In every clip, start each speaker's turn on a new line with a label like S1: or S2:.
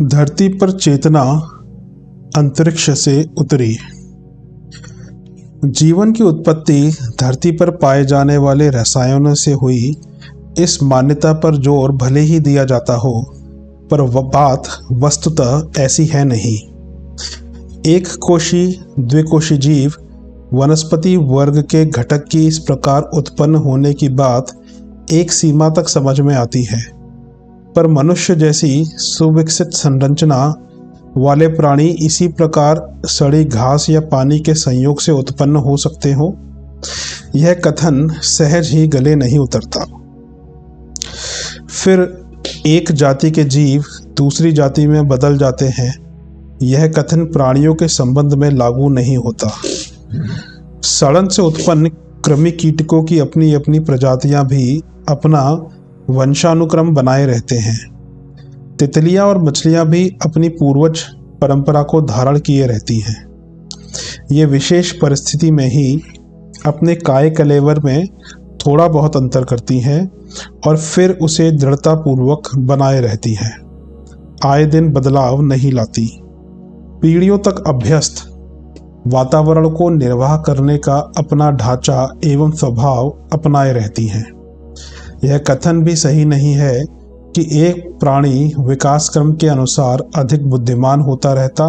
S1: धरती पर चेतना अंतरिक्ष से उतरी। जीवन की उत्पत्ति धरती पर पाए जाने वाले रसायनों से हुई, इस मान्यता पर जोर भले ही दिया जाता हो, पर बात वस्तुतः ऐसी है नहीं। एक कोशी द्विकोशी जीव वनस्पति वर्ग के घटक की इस प्रकार उत्पन्न होने की बात एक सीमा तक समझ में आती है, पर मनुष्य जैसी सुविकसित संरचना वाले प्राणी इसी प्रकार सड़ी घास या पानी के संयोग से उत्पन्न हो सकते हो, यह कथन सहज ही गले नहीं उतरता। फिर एक जाति के जीव दूसरी जाति में बदल जाते हैं, यह कथन प्राणियों के संबंध में लागू नहीं होता। सड़न से उत्पन्न कृमि कीटकों की अपनी अपनी प्रजातियां भी अपना वंशानुक्रम बनाए रहते हैं। तितलियां और मछलियां भी अपनी पूर्वज परंपरा को धारण किए रहती हैं। ये विशेष परिस्थिति में ही अपने काय कलेवर में थोड़ा बहुत अंतर करती हैं और फिर उसे दृढ़तापूर्वक बनाए रहती हैं। आए दिन बदलाव नहीं लाती। पीढ़ियों तक अभ्यस्त वातावरण को निर्वाह करने का अपना ढांचा एवं स्वभाव अपनाए रहती हैं। यह कथन भी सही नहीं है कि एक प्राणी विकास क्रम के अनुसार अधिक बुद्धिमान होता रहता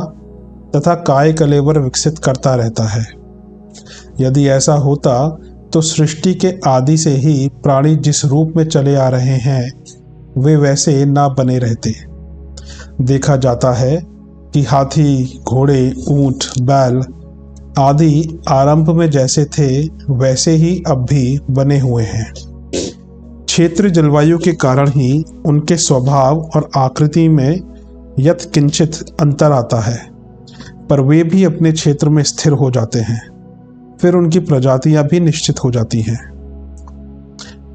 S1: तथा काय कलेवर विकसित करता रहता है। यदि ऐसा होता तो सृष्टि के आदि से ही प्राणी जिस रूप में चले आ रहे हैं वे वैसे ना बने रहते। देखा जाता है कि हाथी, घोड़े, ऊंट, बैल आदि आरंभ में जैसे थे वैसे ही अब भी बने हुए हैं। क्षेत्र जलवायु के कारण ही उनके स्वभाव और आकृति में यत्किंचित अंतर आता है, पर वे भी अपने क्षेत्र में स्थिर हो जाते हैं। फिर उनकी प्रजातियां भी निश्चित हो जाती हैं।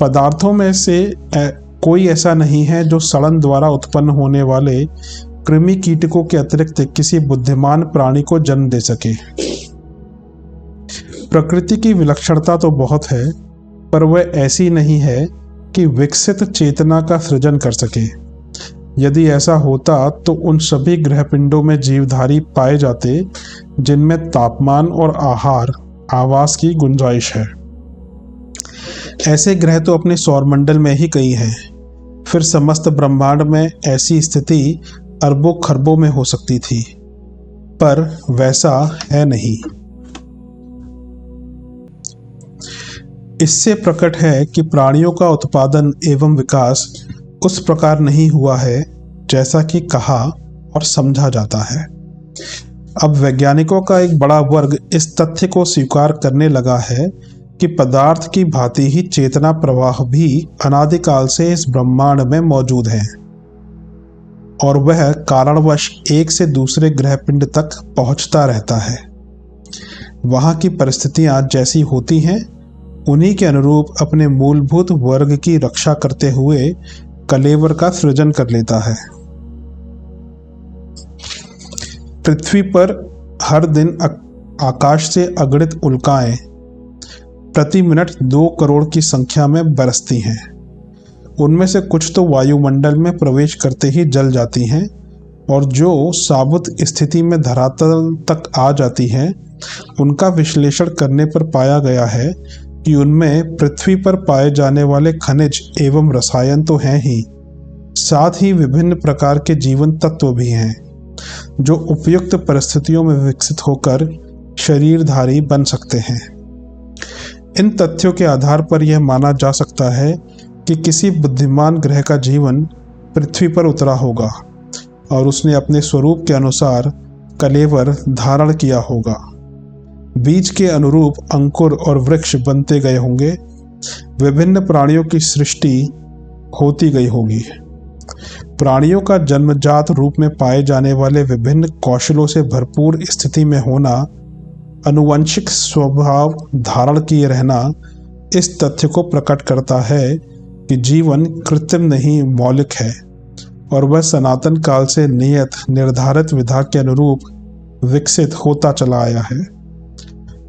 S1: पदार्थों में से कोई ऐसा नहीं है जो सड़न द्वारा उत्पन्न होने वाले कृमि कीटकों के अतिरिक्त किसी बुद्धिमान प्राणी को जन्म दे सके। प्रकृति की विलक्षणता तो बहुत है, पर वह ऐसी नहीं है कि विकसित चेतना का सृजन कर सके। यदि ऐसा होता तो उन सभी ग्रहपिंडों में जीवधारी पाए जाते जिनमें तापमान और आहार आवास की गुंजाइश है। ऐसे ग्रह तो अपने सौरमंडल में ही कई हैं। फिर समस्त ब्रह्मांड में ऐसी स्थिति अरबों खरबों में हो सकती थी, पर वैसा है नहीं। इससे प्रकट है कि प्राणियों का उत्पादन एवं विकास उस प्रकार नहीं हुआ है जैसा कि कहा और समझा जाता है। अब वैज्ञानिकों का एक बड़ा वर्ग इस तथ्य को स्वीकार करने लगा है कि पदार्थ की भांति ही चेतना प्रवाह भी अनादिकाल से इस ब्रह्मांड में मौजूद है और वह कारणवश एक से दूसरे ग्रहपिंड तक पहुंचता रहता है। वहां की परिस्थितियां जैसी होती हैं उन्हीं के अनुरूप अपने मूलभूत वर्ग की रक्षा करते हुए कलेवर का सृजन कर लेता है। पृथ्वी पर हर दिन आकाश से अगणित उल्काएं प्रति मिनट 2 करोड़ की संख्या में बरसती हैं। उनमें से कुछ तो वायुमंडल में प्रवेश करते ही जल जाती हैं और जो साबुत स्थिति में धरातल तक आ जाती हैं उनका विश्लेषण करने पर पाया गया है कि उनमें पृथ्वी पर पाए जाने वाले खनिज एवं रसायन तो हैं ही, साथ ही विभिन्न प्रकार के जीवन तत्व भी हैं जो उपयुक्त परिस्थितियों में विकसित होकर शरीरधारी बन सकते हैं। इन तथ्यों के आधार पर यह माना जा सकता है कि किसी बुद्धिमान ग्रह का जीवन पृथ्वी पर उतरा होगा और उसने अपने स्वरूप के अनुसार कलेवर धारण किया होगा। बीज के अनुरूप अंकुर और वृक्ष बनते गए होंगे। विभिन्न प्राणियों की सृष्टि होती गई होगी। प्राणियों का जन्मजात रूप में पाए जाने वाले विभिन्न कौशलों से भरपूर स्थिति में होना, अनुवंशिक स्वभाव धारण किए रहना इस तथ्य को प्रकट करता है कि जीवन कृत्रिम नहीं मौलिक है और वह सनातन काल से नियत निर्धारित विधा के अनुरूप विकसित होता चला आया है।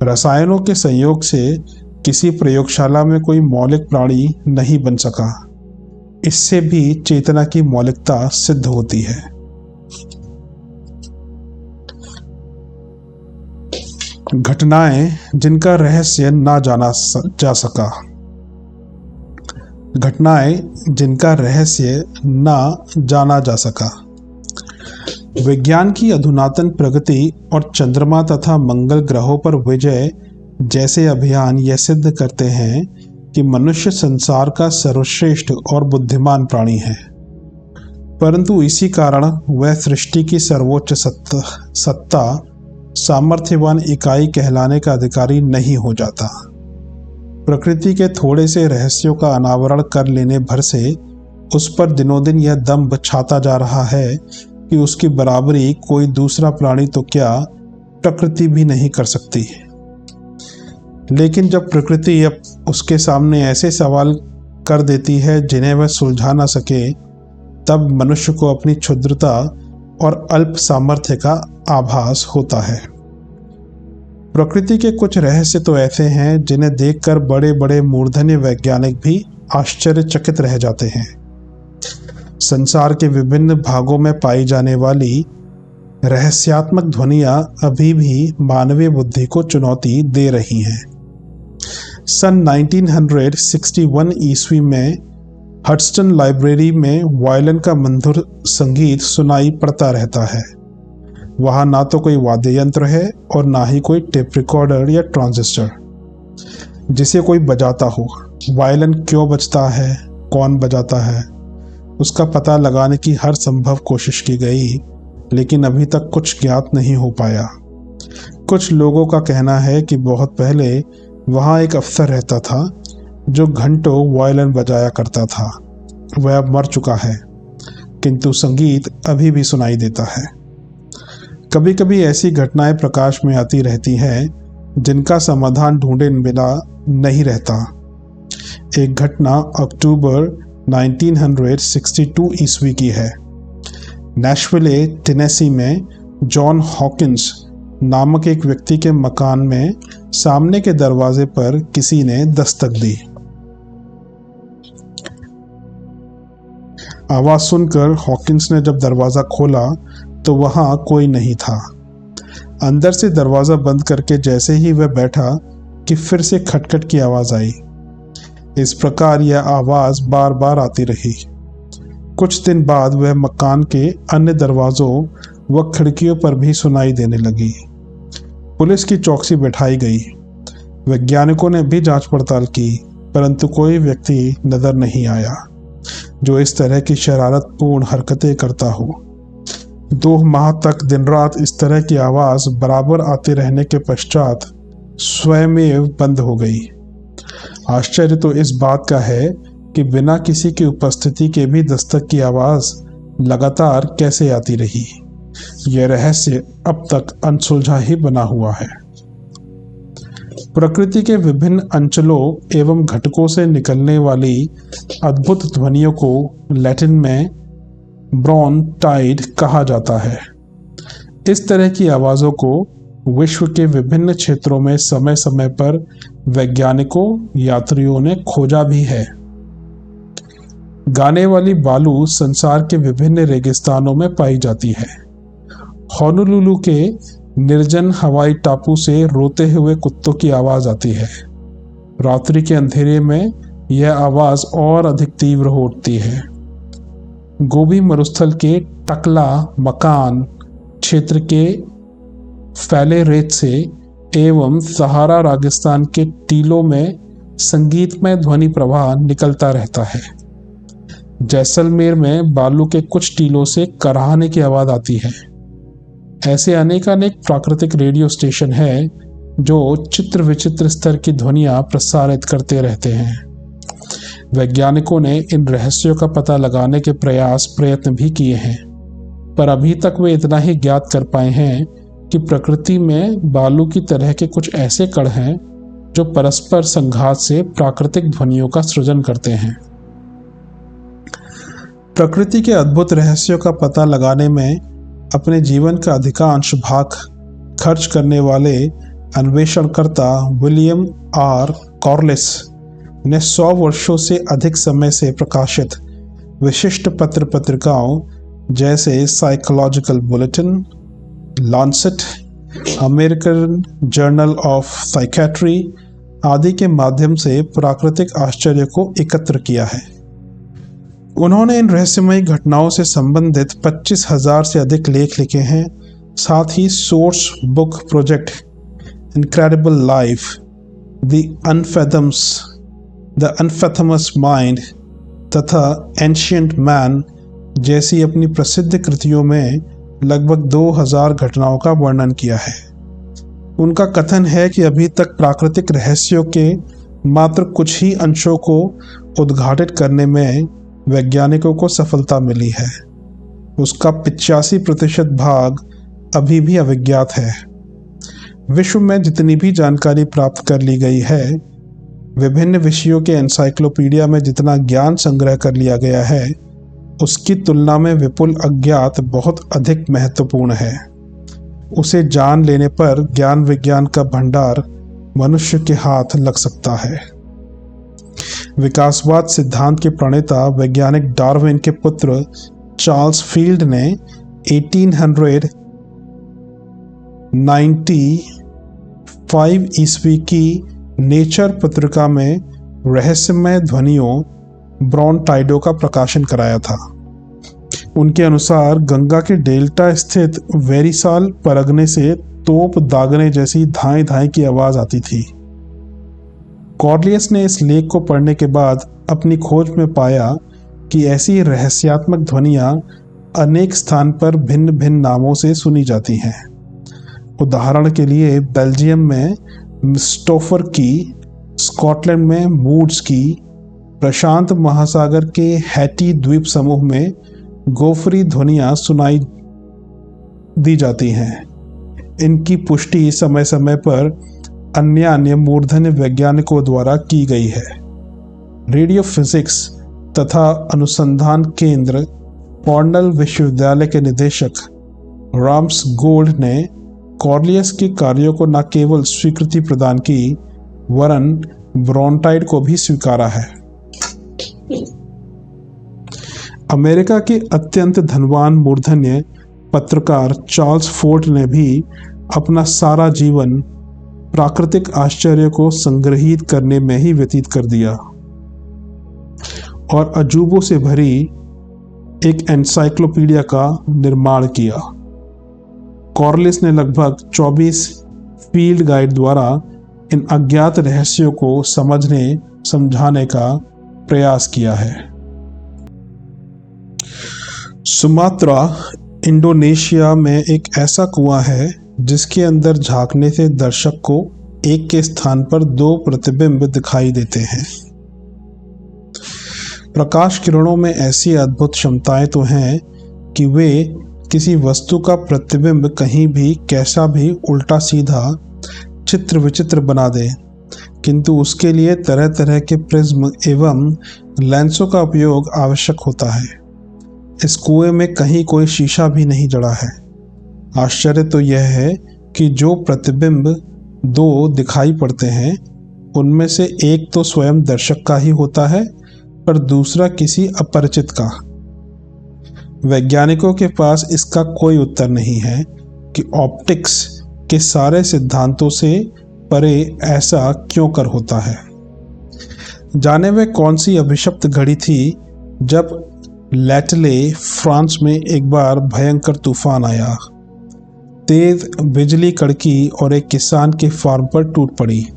S1: रसायनों के संयोग से किसी प्रयोगशाला में कोई मौलिक प्राणी नहीं बन सका। इससे भी चेतना की मौलिकता सिद्ध होती है। घटनाएं जिनका रहस्य ना जाना जा सका। घटनाएं जिनका रहस्य ना जाना जा सका। विज्ञान की अधुनातन प्रगति और चंद्रमा तथा मंगल ग्रहों पर विजय जैसे अभियान यह सिद्ध करते हैं कि मनुष्य संसार का सर्वश्रेष्ठ और बुद्धिमान प्राणी है, परंतु इसी कारण वह सृष्टि की सर्वोच्च सत्ता सामर्थ्यवान इकाई कहलाने का अधिकारी नहीं हो जाता। प्रकृति के थोड़े से रहस्यों का अनावरण कर लेने भर से उस पर दिनों दिन यह दंभ छाता जा रहा है कि उसकी बराबरी कोई दूसरा प्राणी तो क्या प्रकृति भी नहीं कर सकती। लेकिन जब प्रकृति अब उसके सामने ऐसे सवाल कर देती है जिन्हें वह सुलझा न सके, तब मनुष्य को अपनी क्षुद्रता और अल्प सामर्थ्य का आभास होता है। प्रकृति के कुछ रहस्य तो ऐसे हैं जिन्हें देखकर बड़े बड़े मूर्धन्य वैज्ञानिक भी आश्चर्यचकित रह जाते हैं। संसार के विभिन्न भागों में पाई जाने वाली रहस्यात्मक ध्वनियां अभी भी मानवीय बुद्धि को चुनौती दे रही हैं। सन 1961 ईस्वी में हडसन लाइब्रेरी में वायलिन का मधुर संगीत सुनाई पड़ता रहता है। वहाँ ना तो कोई वाद्य यंत्र है और ना ही कोई टेप रिकॉर्डर या ट्रांजिस्टर जिसे कोई बजाता हो। वायलिन क्यों बजता है, कौन बजाता है, उसका पता लगाने की हर संभव कोशिश की गई, लेकिन अभी तक कुछ ज्ञात नहीं हो पाया। कुछ लोगों का कहना है कि बहुत पहले वहाँ एक अफसर रहता था जो घंटों वायलिन बजाया करता था। वह अब मर चुका है, किंतु संगीत अभी भी सुनाई देता है। कभी कभी ऐसी घटनाएं प्रकाश में आती रहती हैं जिनका समाधान ढूंढे बिना नहीं रहता। एक घटना अक्टूबर 1962 ईस्वी की है। नैशविले, टेनेसी में जॉन हॉकिंस नामक एक व्यक्ति के मकान में सामने के दरवाजे पर किसी ने दस्तक दी। आवाज सुनकर हॉकिंस ने जब दरवाजा खोला तो वहां कोई नहीं था। अंदर से दरवाजा बंद करके जैसे ही वह बैठा कि फिर से खटखट की आवाज आई। इस प्रकार यह आवाज बार बार आती रही। कुछ दिन बाद वह मकान के अन्य दरवाजों व खिड़कियों पर भी सुनाई देने लगी। पुलिस की चौकसी बैठाई गई। वैज्ञानिकों ने भी जांच पड़ताल की, परंतु कोई व्यक्ति नजर नहीं आया जो इस तरह की शरारतपूर्ण हरकतें करता हो। 2 माह तक दिन रात इस तरह की आवाज बराबर आते रहने के पश्चात स्वयं बंद हो गई। आश्चर्य तो इस बात का है कि बिना किसी की उपस्थिति के भी दस्तक की आवाज लगातार कैसे आती रही। यह रहस्य अब तक अनसुलझा ही बना हुआ है। प्रकृति के विभिन्न अंचलों एवं घटकों से निकलने वाली अद्भुत ध्वनियों को लैटिन में ब्रॉन टाइड कहा जाता है। इस तरह की आवाजों को विश्व के विभिन्न क्षेत्रों में समय समय पर वैज्ञानिकों, यात्रियों ने खोजा भी है। गाने वाली बालू संसार के विभिन्न रेगिस्तानों में पाई जाती है। होनोलुलु के निर्जन हवाई टापू से रोते हुए कुत्तों की आवाज आती है। रात्रि के अंधेरे में यह आवाज और अधिक तीव्र हो उठती है। गोबी मरुस्थल के टकला मकान क्षेत्र के फैले रेत से एवं सहारा रेगिस्तान के टीलों में संगीतमय ध्वनि प्रवाह निकलता रहता है। जैसलमेर में बालू के कुछ टीलों से कराहने की आवाज आती है। ऐसे अनेकानेक प्राकृतिक रेडियो स्टेशन है जो चित्र विचित्र स्तर की ध्वनियां प्रसारित करते रहते हैं। वैज्ञानिकों ने इन रहस्यों का पता लगाने के प्रयत्न भी किए हैं, पर अभी तक वे इतना ही ज्ञात कर पाए हैं कि प्रकृति में बालू की तरह के कुछ ऐसे कण हैं जो परस्पर संघात से प्राकृतिक ध्वनियों का सृजन करते हैं। प्रकृति के अद्भुत रहस्यों का पता लगाने में अपने जीवन का अधिकांश भाग खर्च करने वाले अन्वेषणकर्ता विलियम आर कॉर्लिस ने 100 वर्षों से अधिक समय से प्रकाशित विशिष्ट पत्र पत्रिकाओं जैसे psychological bulletin, Lancet, American journal of psychiatry आदि के माध्यम से प्राकृतिक आश्चर्य को एकत्र किया है। उन्होंने इन रहस्यमयी घटनाओं से संबंधित 25,000 से अधिक लेख लिखे हैं। साथ ही source book project, incredible life, the unfathomable mind तथा एंशिएंट मैन जैसी अपनी प्रसिद्ध कृतियों में लगभग 2000 घटनाओं का वर्णन किया है। उनका कथन है कि अभी तक प्राकृतिक रहस्यों के मात्र कुछ ही अंशों को उद्घाटित करने में वैज्ञानिकों को सफलता मिली है। उसका 85% भाग अभी भी अविज्ञात है। विश्व में जितनी भी जानकारी प्राप्त कर ली गई है, विभिन्न विषयों के एनसाइक्लोपीडिया में जितना ज्ञान संग्रह कर लिया गया है, उसकी तुलना में विपुल अज्ञात बहुत अधिक महत्वपूर्ण है। उसे जान लेने पर ज्ञान विज्ञान का भंडार मनुष्य के हाथ लग सकता है। विकासवाद सिद्धांत के प्रणेता वैज्ञानिक डार्विन के पुत्र चार्ल्स फील्ड ने 1895 ईस्वी की नेचर पत्रिका में रहस्यमय ध्वनियों ब्रॉन्टाइडों का प्रकाशन कराया था। उनके अनुसार गंगा के डेल्टा स्थित वेरिसाल परगने से तोप दागने जैसी धाएं धाएं की आवाज आती थी। कॉर्लियस ने इस लेख को पढ़ने के बाद अपनी खोज में पाया कि ऐसी रहस्यात्मक ध्वनियां अनेक स्थान पर भिन्न भिन्न नामों से सुनी जाती हैं। उदाहरण के लिए बेल्जियम में मिस्टोफर की, स्कॉटलैंड में मूड्स की, प्रशांत महासागर के हैटी द्वीप समूह में गोफरी ध्वनियां सुनाई दी जाती हैं। इनकी पुष्टि समय समय पर अन्य मूर्धन्य वैज्ञानिकों द्वारा की गई है। रेडियो फिजिक्स तथा अनुसंधान केंद्र कॉर्नेल विश्वविद्यालय के निदेशक राम्स गोल्ड ने कॉर्लियस के कार्यों को न केवल स्वीकृति प्रदान की, वरन ब्रॉन्टाइड को भी स्वीकारा है। अमेरिका के अत्यंत धनवान मूर्धन्य पत्रकार चार्ल्स फोर्ड ने भी अपना सारा जीवन प्राकृतिक आश्चर्य को संग्रहित करने में ही व्यतीत कर दिया और अजूबों से भरी एक एनसाइक्लोपीडिया का निर्माण किया। कॉर्लिस ने लगभग 24 फील्ड गाइड द्वारा इन अज्ञात रहस्यों को समझने समझाने का प्रयास किया है। सुमात्रा, इंडोनेशिया में एक ऐसा कुआं है जिसके अंदर झांकने से दर्शक को एक के स्थान पर 2 प्रतिबिंब दिखाई देते हैं। प्रकाश किरणों में ऐसी अद्भुत क्षमताएं तो हैं कि वे किसी वस्तु का प्रतिबिंब कहीं भी कैसा भी उल्टा सीधा चित्र विचित्र बना दे, किंतु उसके लिए तरह तरह के प्रिज्म एवं लेंसों का उपयोग आवश्यक होता है। इस कुएं में कहीं कोई शीशा भी नहीं जड़ा है। आश्चर्य तो यह है कि जो प्रतिबिंब 2 दिखाई पड़ते हैं, उनमें से एक तो स्वयं दर्शक का ही होता है, पर दूसरा किसी अपरिचित का। वैज्ञानिकों के पास इसका कोई उत्तर नहीं है कि ऑप्टिक्स के सारे सिद्धांतों से परे ऐसा क्यों कर होता है। जाने वे कौन सी अभिशप्त घड़ी थी जब लैटले फ्रांस में एक बार भयंकर तूफान आया। तेज बिजली कड़की और एक किसान के फार्म पर टूट पड़ी।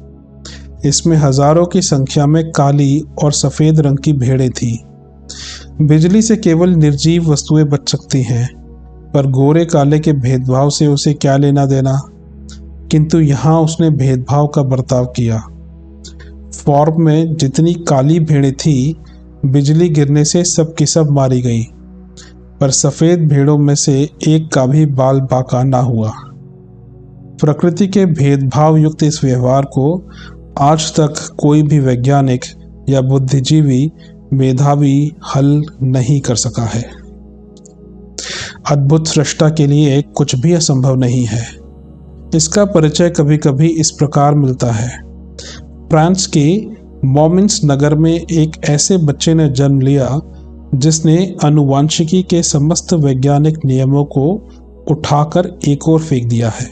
S1: इसमें हजारों की संख्या में काली और सफेद रंग की भेड़ें थीं। बिजली से केवल निर्जीव वस्तुएं बच सकती हैं, पर गोरे काले के भेदभाव से उसे क्या लेना देना। किंतु यहाँ उसने भेदभाव का बर्ताव किया। फार्म में जितनी काली भेड़ें थीं, बिजली गिरने से सब की सब मारी गई, पर सफेद भेड़ों में से एक का भी बाल बाका ना हुआ। प्रकृति के भेदभाव युक्त इस व्यवहार को आज तक कोई भी वैज्ञानिक या बुद्धिजीवी मेधावी हल नहीं कर सका है। अद्भुत सृष्टा के लिए कुछ भी असंभव नहीं है। इसका परिचय कभी कभी इस प्रकार मिलता है। फ्रांस के मोमिन्स नगर में एक ऐसे बच्चे ने जन्म लिया जिसने आनुवंशिकी के समस्त वैज्ञानिक नियमों को उठाकर एक ओर फेंक दिया है।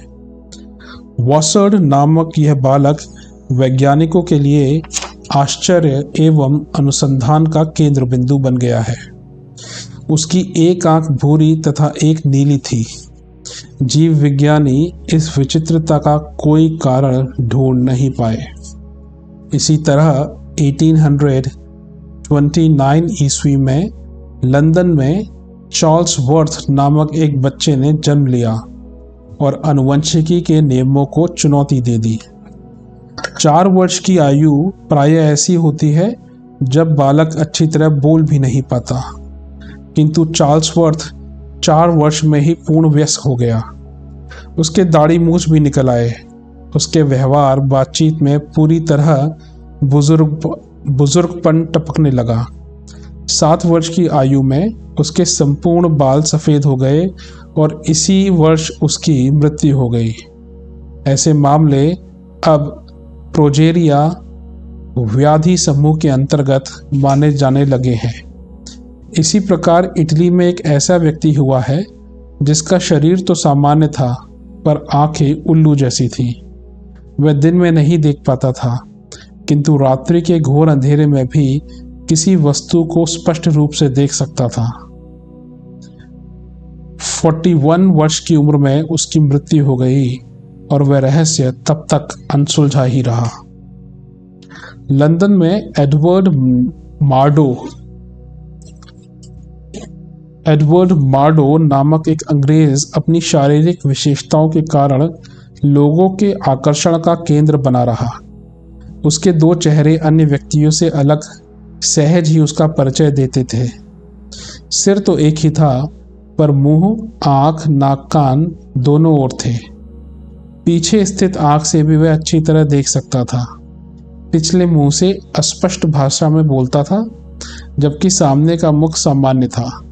S1: वॉसर्ड नामक यह बालक वैज्ञानिकों के लिए आश्चर्य एवं अनुसंधान का केंद्र बिंदु बन गया है। उसकी एक आंख भूरी तथा एक नीली थी। जीव विज्ञानी इस विचित्रता का कोई कारण ढूंढ नहीं पाए। इसी तरह 1829 ईस्वी में लंदन में चार्ल्स वर्थ नामक एक बच्चे ने जन्म लिया और आनुवंशिकी के नियमों को चुनौती दे दी। 4 वर्ष की आयु प्रायः ऐसी होती है जब बालक अच्छी तरह बोल भी नहीं पाता, किंतु चार्ल्स वर्थ 4 वर्ष में ही पूर्ण वयस्क हो गया। उसके दाढ़ी मूछ भी निकल आए। उसके व्यवहार बातचीत में पूरी तरह बुजुर्गपन टपकने लगा। 7 वर्ष की आयु में उसके संपूर्ण बाल सफ़ेद हो गए और इसी वर्ष उसकी मृत्यु हो गई। ऐसे मामले अब प्रोजेरिया व्याधि समूह के अंतर्गत माने जाने लगे हैं। इसी प्रकार इटली में एक ऐसा व्यक्ति हुआ है जिसका शरीर तो सामान्य था पर आंखें उल्लू जैसी थी। वह दिन में नहीं देख पाता था, किंतु रात्रि के घोर अंधेरे में भी किसी वस्तु को स्पष्ट रूप से देख सकता था। 41 वर्ष की उम्र में उसकी मृत्यु हो गई और वह रहस्य तब तक अनसुलझा ही रहा। लंदन में एडवर्ड मार्डो नामक एक अंग्रेज अपनी शारीरिक विशेषताओं के कारण लोगों के आकर्षण का केंद्र बना रहा। उसके 2 चेहरे अन्य व्यक्तियों से अलग सहज ही उसका परिचय देते थे। सिर तो एक ही था, पर मुंह, आंख, नाक, कान दोनों ओर थे। पीछे स्थित आंख से भी वह अच्छी तरह देख सकता था। पिछले मुंह से अस्पष्ट भाषा में बोलता था, जबकि सामने का मुख सामान्य था।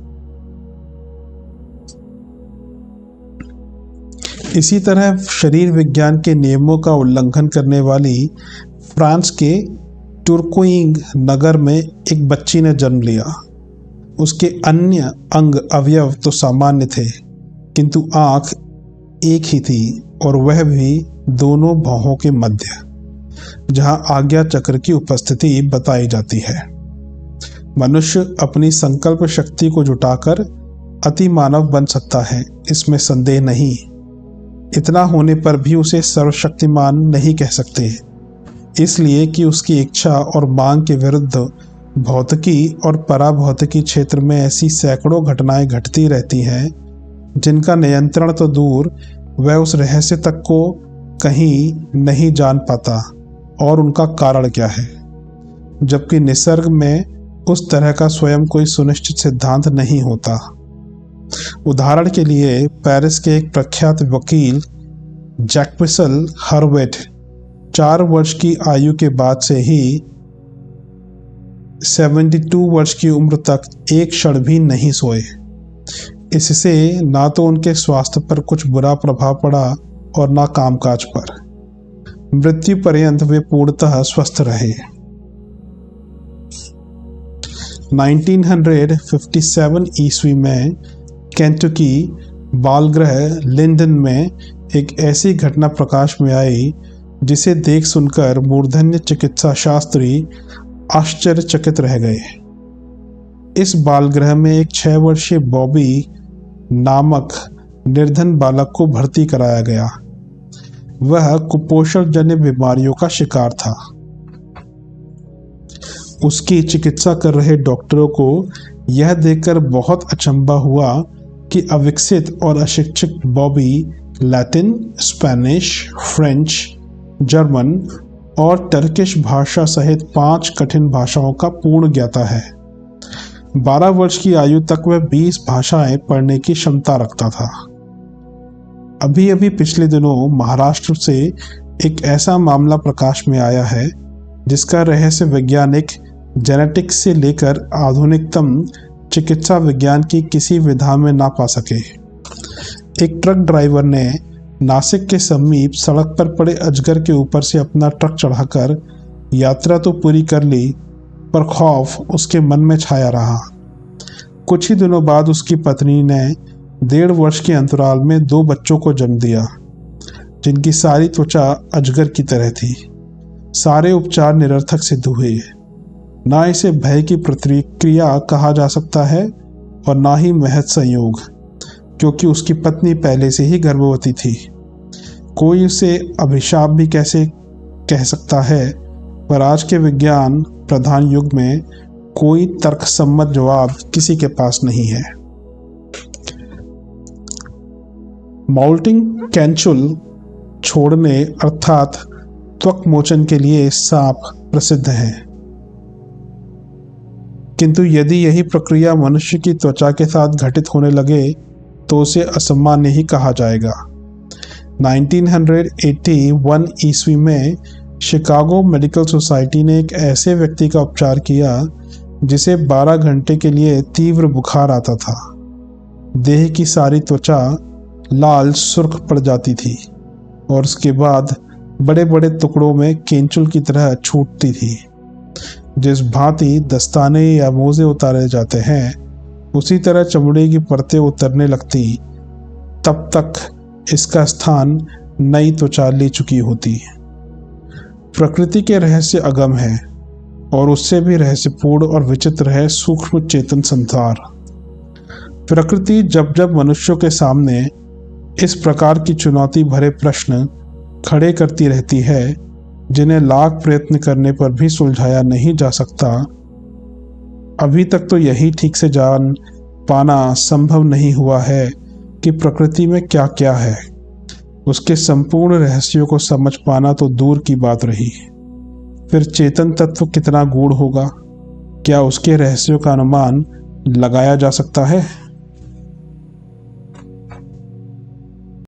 S1: इसी तरह शरीर विज्ञान के नियमों का उल्लंघन करने वाली फ्रांस के टुर्कोइंग नगर में एक बच्ची ने जन्म लिया। उसके अन्य अंग अवयव तो सामान्य थे, किंतु आंख एक ही थी और वह भी दोनों भौहों के मध्य, जहां आज्ञा चक्र की उपस्थिति बताई जाती है। मनुष्य अपनी संकल्प शक्ति को जुटाकर अति मानव बन सकता है, इसमें संदेह नहीं। इतना होने पर भी उसे सर्वशक्तिमान नहीं कह सकते, इसलिए कि उसकी इच्छा और मांग के विरुद्ध भौतिकी और पराभौतिकी क्षेत्र में ऐसी सैकड़ों घटनाएं घटती रहती हैं जिनका नियंत्रण तो दूर, वह उस रहस्य तक को कहीं नहीं जान पाता और उनका कारण क्या है। जबकि निसर्ग में उस तरह का स्वयं कोई सुनिश्चित सिद्धांत नहीं होता। उदाहरण के लिए पेरिस के एक प्रख्यात वकील जैक्विसल हर्वेट 4 वर्ष की आयु के बाद से ही 72 वर्ष की उम्र तक एक क्षण भी नहीं सोए। इससे ना तो उनके स्वास्थ्य पर कुछ बुरा प्रभाव पड़ा और ना कामकाज पर। मृत्यु पर्यंत वे पूर्णतः स्वस्थ रहे। 1957 ईस्वी में केंटकी बालगृह लिंडन में एक ऐसी घटना प्रकाश में आई जिसे देख सुनकर मूर्धन्य चिकित्सा शास्त्री आश्चर्यचकित रह गए। इस बालगृह में एक 6 वर्षीय बॉबी नामक निर्धन बालक को भर्ती कराया गया। वह कुपोषण जन्य बीमारियों का शिकार था। उसकी चिकित्सा कर रहे डॉक्टरों को यह देखकर बहुत अचंभा हुआ कि अविकसित और अशिक्षित Bobby Latin, Spanish, French, German और टर्किश भाषा सहित 5 कठिन भाषाओं का पूर्ण ज्ञाता है। 12 वर्ष की आयु तक वह 20 भाषाएं पढ़ने की क्षमता रखता था। अभी अभी पिछले दिनों महाराष्ट्र से एक ऐसा मामला प्रकाश में आया है जिसका रहस्य वैज्ञानिक जेनेटिक्स से लेकर आधुनिकतम चिकित्सा विज्ञान की किसी विधा में ना पा सके। एक ट्रक ड्राइवर ने नासिक के समीप सड़क पर पड़े अजगर के ऊपर से अपना ट्रक चढ़ाकर यात्रा तो पूरी कर ली, पर खौफ उसके मन में छाया रहा। कुछ ही दिनों बाद उसकी पत्नी ने 1.5 वर्ष के अंतराल में 2 बच्चों को जन्म दिया, जिनकी सारी त्वचा अजगर की तरह थी। सारे उपचार निरर्थक सिद्ध हुए। ना इसे भय की प्रतिक्रिया कहा जा सकता है और ना ही महज संयोग, क्योंकि उसकी पत्नी पहले से ही गर्भवती थी। कोई उसे अभिशाप भी कैसे कह सकता है, पर आज के विज्ञान प्रधान युग में कोई तर्कसम्मत जवाब किसी के पास नहीं है। माउल्टिंग कैंचुल छोड़ने अर्थात त्वक मोचन के लिए सांप प्रसिद्ध है, किंतु यदि यही प्रक्रिया मनुष्य की त्वचा के साथ घटित होने लगे तो उसे असामान्य ही कहा जाएगा। 1981 ईस्वी में शिकागो मेडिकल सोसाइटी ने एक ऐसे व्यक्ति का उपचार किया जिसे 12 घंटे के लिए तीव्र बुखार आता था। देह की सारी त्वचा लाल सुर्ख पड़ जाती थी और उसके बाद बड़े बड़े टुकड़ों में केंचुल की तरह छूटती थी। जिस भांति दस्ताने या मोजे उतारे जाते हैं, उसी तरह चमड़े की परतें उतरने लगती। तब तक इसका स्थान नई त्वचा ले चुकी होती। प्रकृति के रहस्य अगम है और उससे भी रहस्यपूर्ण और विचित्र है सूक्ष्म चेतन संसार। प्रकृति जब जब मनुष्यों के सामने इस प्रकार की चुनौती भरे प्रश्न खड़े करती रहती है, जिन्हें लाख प्रयत्न करने पर भी सुलझाया नहीं जा सकता, अभी तक तो यही ठीक से जान पाना संभव नहीं हुआ है कि प्रकृति में क्या क्या है। उसके संपूर्ण रहस्यों को समझ पाना तो दूर की बात रही। फिर चेतन तत्व कितना गूढ़ होगा, क्या उसके रहस्यों का अनुमान लगाया जा सकता है?